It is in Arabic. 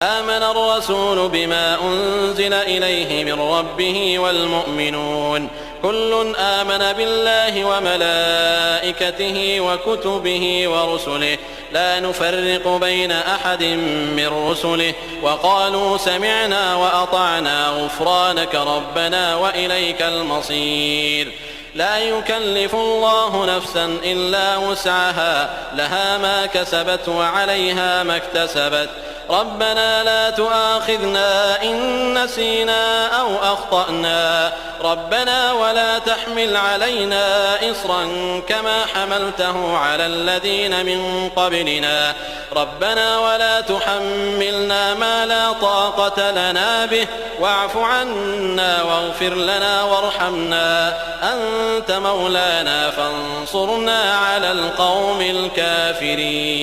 آمن الرسول بما أنزل إليه من ربه والمؤمنون كل آمن بالله وملائكته وكتبه ورسله لا نفرق بين أحد من رسله وقالوا سمعنا وأطعنا غفرانك ربنا وإليك المصير. لا يكلف الله نفسا إلا وسعها لها ما كسبت وعليها ما اكتسبت ربنا لا تؤاخذنا إن نسينا أو أخطأنا ربنا ولا تحمل علينا إصرا كما حملته على الذين من قبلنا ربنا ولا تحملنا ما لا طاقة لنا به واعف عنا واغفر لنا وارحمنا أنت مولانا فانصرنا على القوم الكافرين.